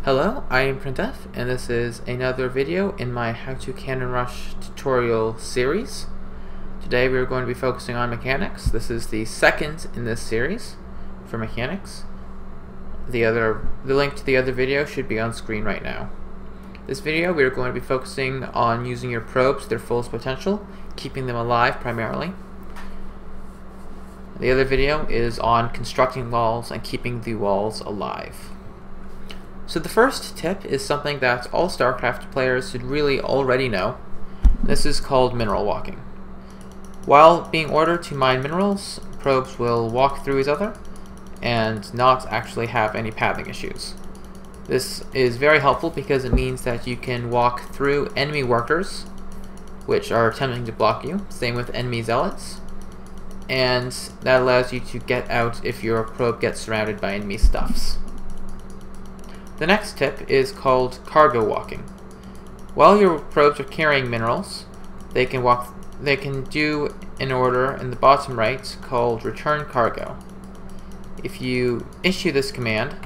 Hello, I am printf, and this is another video in my How to Cannon Rush tutorial series. Today we are going to be focusing on mechanics. This is the second in this series for mechanics. The link to the other video should be on screen right now. This video we are going to be focusing on using your probes to their fullest potential, keeping them alive primarily. The other video is on constructing walls and keeping the walls alive. So the first tip is something that all StarCraft players should really already know. This is called mineral walking. While being ordered to mine minerals, probes will walk through each other and not actually have any pathing issues. This is very helpful because it means that you can walk through enemy workers, which are attempting to block you, same with enemy zealots, and that allows you to get out if your probe gets surrounded by enemy stuffs. The next tip is called cargo walking. While your probes are carrying minerals, they can do an order in the bottom right called return cargo. If you issue this command,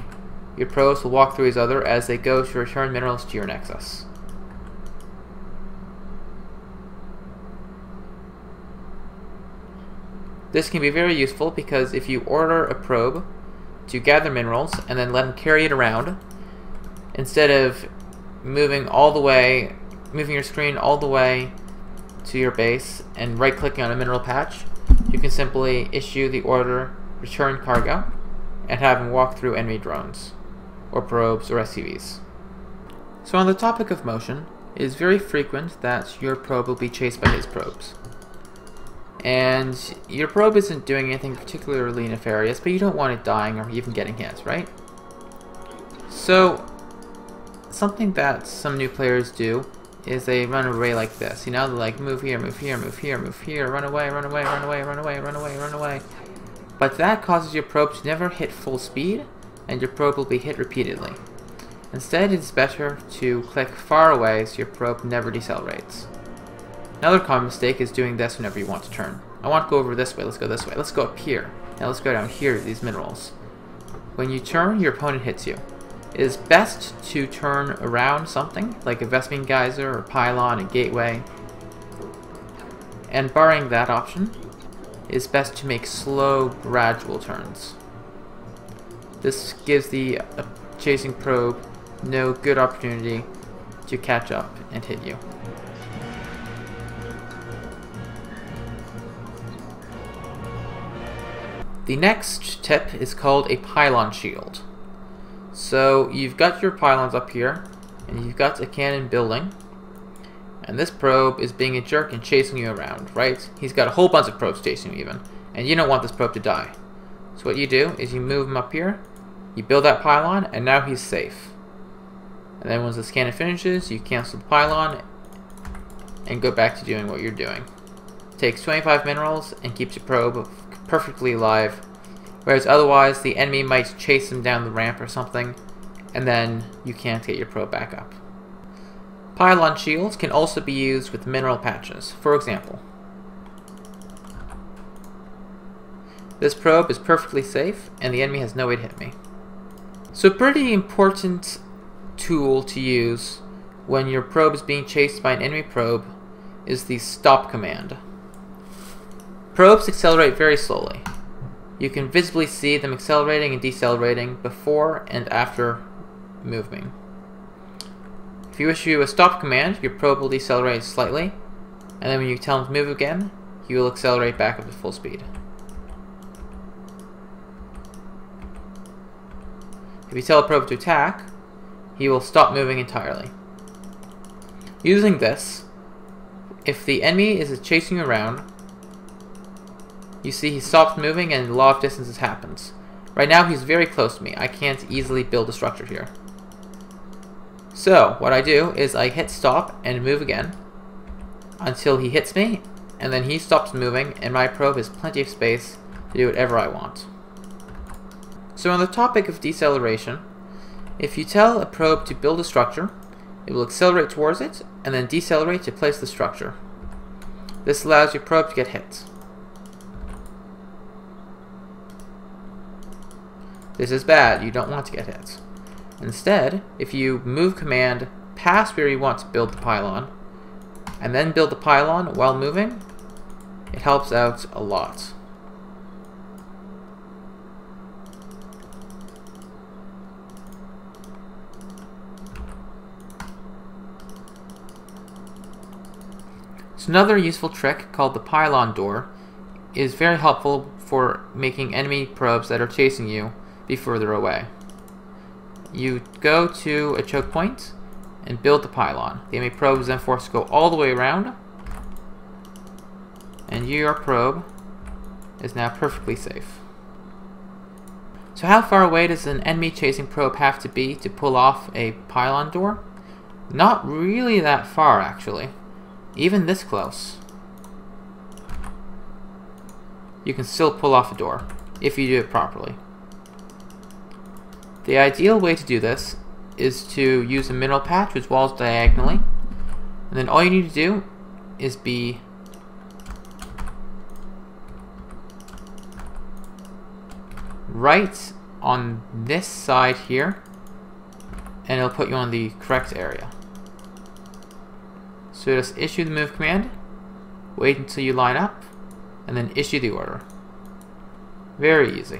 your probes will walk through each other as they go to return minerals to your nexus. This can be very useful because if you order a probe to gather minerals and then let them carry it around, instead of moving your screen all the way to your base and right-clicking on a mineral patch, you can simply issue the order return cargo and have them walk through enemy drones, or probes, or SCVs. So on the topic of motion, it is very frequent that your probe will be chased by his probes. And your probe isn't doing anything particularly nefarious, but you don't want it dying or even getting hit, right? So something that some new players do is they run away like this. You know, they're like, move here, move here, move here, move here, run away, run away, run away, run away, run away, run away. But that causes your probe to never hit full speed, and your probe will be hit repeatedly. Instead, it's better to click far away so your probe never decelerates. Another common mistake is doing this whenever you want to turn. I want to go over this way, let's go this way. Let's go up here. Now let's go down here to these minerals. When you turn, your opponent hits you. It is best to turn around something, like a Vespene geyser, or pylon, a gateway. And barring that option, it is best to make slow, gradual turns. This gives the chasing probe no good opportunity to catch up and hit you. The next tip is called a pylon shield. So you've got your pylons up here, and you've got a cannon building, and this probe is being a jerk and chasing you around, right? He's got a whole bunch of probes chasing you even, and you don't want this probe to die. So what you do is you move him up here, you build that pylon, and now he's safe. And then once this cannon finishes, you cancel the pylon and go back to doing what you're doing. It takes 25 minerals and keeps your probe perfectly alive, whereas otherwise the enemy might chase him down the ramp or something, and then you can't get your probe back up. Pylon shields can also be used with mineral patches. For example, this probe is perfectly safe and the enemy has no way to hit me. So a pretty important tool to use when your probe is being chased by an enemy probe is the stop command. Probes accelerate very slowly. You can visibly see them accelerating and decelerating before and after moving. If you issue a stop command, your probe will decelerate slightly, and then when you tell him to move again, he will accelerate back up to full speed. If you tell a probe to attack, he will stop moving entirely. Using this, if the enemy is chasing you around, you see he stops moving and the law of distances happens. Right now he's very close to me. I can't easily build a structure here. So what I do is I hit stop and move again until he hits me, and then he stops moving and my probe has plenty of space to do whatever I want. So on the topic of deceleration, if you tell a probe to build a structure, it will accelerate towards it and then decelerate to place the structure. This allows your probe to get hit. This is bad, you don't want to get hit. Instead, if you move command past where you want to build the pylon, and then build the pylon while moving, it helps out a lot. So another useful trick called the pylon door is very helpful for making enemy probes that are chasing you be further away. You go to a choke point and build the pylon. The enemy probe is then forced to go all the way around, and your probe is now perfectly safe. So how far away does an enemy chasing probe have to be to pull off a pylon door? Not really that far, actually. Even this close. You can still pull off a door, if you do it properly. The ideal way to do this is to use a mineral patch which walls diagonally, and then all you need to do is be right on this side here, and it'll put you on the correct area. So just issue the move command, wait until you line up, and then issue the order. Very easy.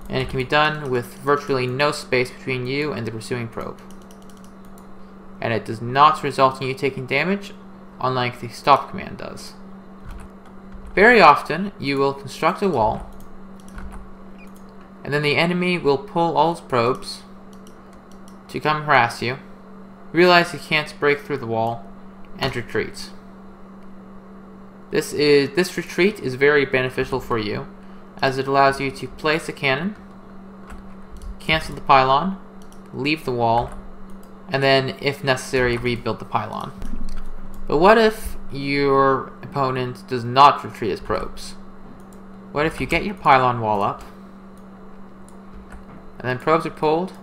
And it can be done with virtually no space between you and the pursuing probe. And it does not result in you taking damage, unlike the stop command does. Very often, you will construct a wall, and then the enemy will pull all his probes to come harass you, realize he can't break through the wall, and retreat. This retreat is very beneficial for you, as it allows you to place a cannon, cancel the pylon, leave the wall, and then, if necessary, rebuild the pylon. But what if your opponent does not retreat his probes? What if you get your pylon wall up, and then probes are pulled,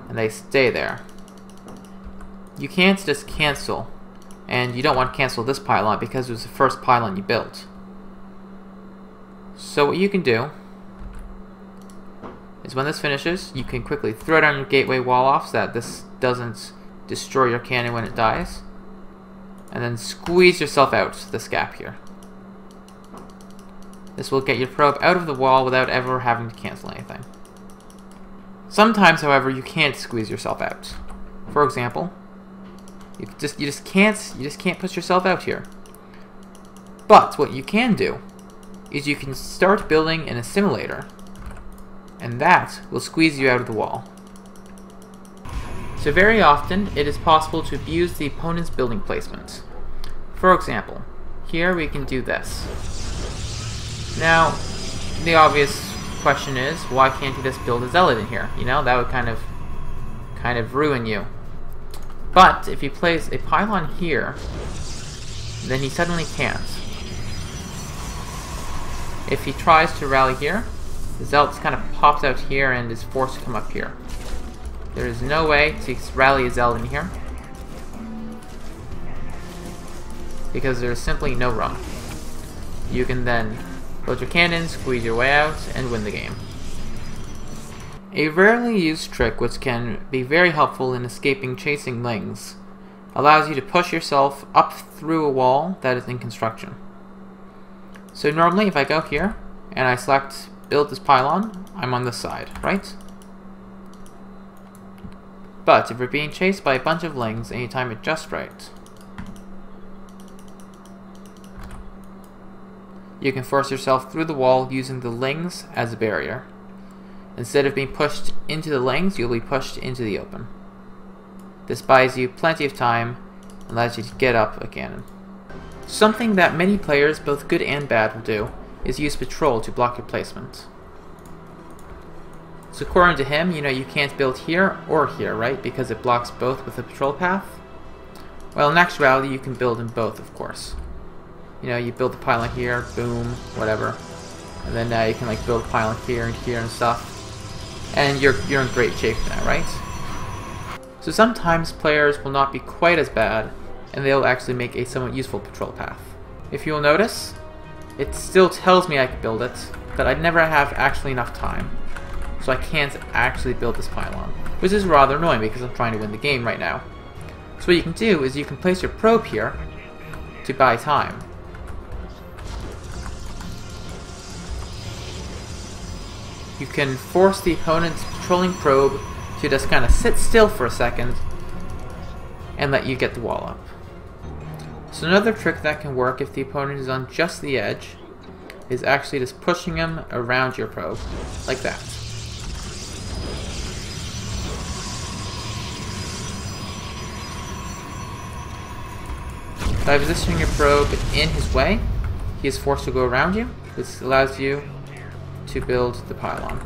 and they stay there? You can't just cancel, and you don't want to cancel this pylon because it was the first pylon you built. So what you can do is when this finishes, you can quickly throw down your gateway wall off so that this doesn't destroy your cannon when it dies, and then squeeze yourself out this gap here. This will get your probe out of the wall without ever having to cancel anything. Sometimes, however, you can't squeeze yourself out. For example, you just can't push yourself out here. But what you can do is you can start building an assimilator, and that will squeeze you out of the wall. So very often it is possible to abuse the opponent's building placement. For example, here we can do this. Now, the obvious question is, why can't you just build a zealot in here? You know, that would kind of ruin you. But if you place a pylon here, then he suddenly can't. If he tries to rally here, the zealot kind of pops out here and is forced to come up here. There is no way to rally a zealot in here, because there is simply no run. You can then build your cannon, squeeze your way out, and win the game. A rarely used trick which can be very helpful in escaping chasing lings allows you to push yourself up through a wall that is in construction. So normally if I go here and I select build this pylon, I'm on this side, right? But if you're being chased by a bunch of lings and you time it just right, you can force yourself through the wall using the lings as a barrier. Instead of being pushed into the lings, you'll be pushed into the open. This buys you plenty of time and allows you to get up a cannon. Something that many players, both good and bad, will do is use patrol to block your placement. So according to him, you can't build here or here, right? Because it blocks both with the patrol path. Well, in actuality, you can build in both, of course. You build the pylon here, boom, whatever. And then now you can build a pylon here and stuff. And you're in great shape now, right? So sometimes players will not be quite as bad, and they'll actually make a somewhat useful patrol path. If you'll notice, it still tells me I can build it, but I'd never have actually enough time. So I can't actually build this pylon, which is rather annoying because I'm trying to win the game right now. So what you can do is you can place your probe here to buy time. You can force the opponent's patrolling probe to just kind of sit still for a second and let you get the wall up. So another trick that can work if the opponent is on just the edge is actually just pushing him around your probe, like that. By positioning your probe in his way, he is forced to go around you, which allows you to build the pylon.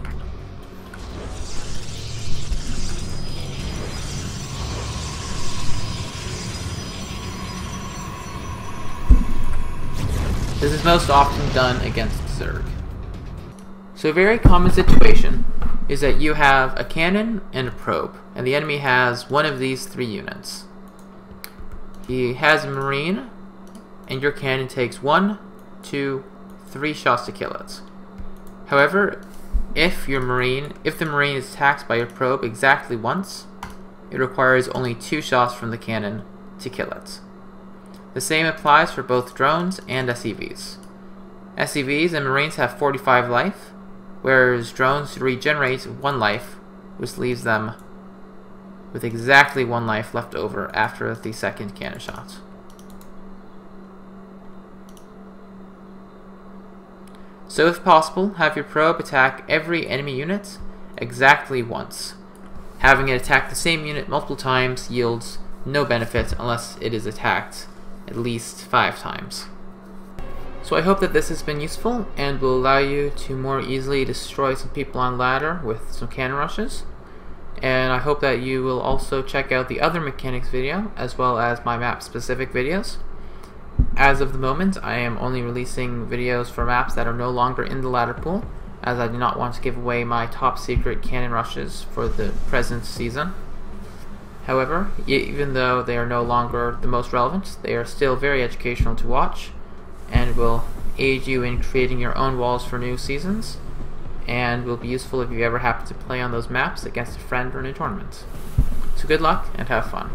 This is most often done against Zerg. So a very common situation is that you have a cannon and a probe, and the enemy has one of these three units. He has a marine, and your cannon takes 1, 2, 3 shots to kill it. However, if the marine is attacked by your probe exactly once, it requires only 2 shots from the cannon to kill it. The same applies for both drones and SCVs. SCVs and marines have 45 life, whereas drones regenerate 1 life, which leaves them with exactly 1 life left over after the second cannon shot. So if possible, have your probe attack every enemy unit exactly once. Having it attack the same unit multiple times yields no benefit unless it is attacked at least 5 times. So I hope that this has been useful and will allow you to more easily destroy some people on ladder with some cannon rushes. And I hope that you will also check out the other mechanics video as well as my map specific videos. As of the moment, I am only releasing videos for maps that are no longer in the ladder pool, as I do not want to give away my top secret cannon rushes for the present season. However, even though they are no longer the most relevant, they are still very educational to watch and will aid you in creating your own walls for new seasons, and will be useful if you ever happen to play on those maps against a friend or in a tournament. So good luck and have fun.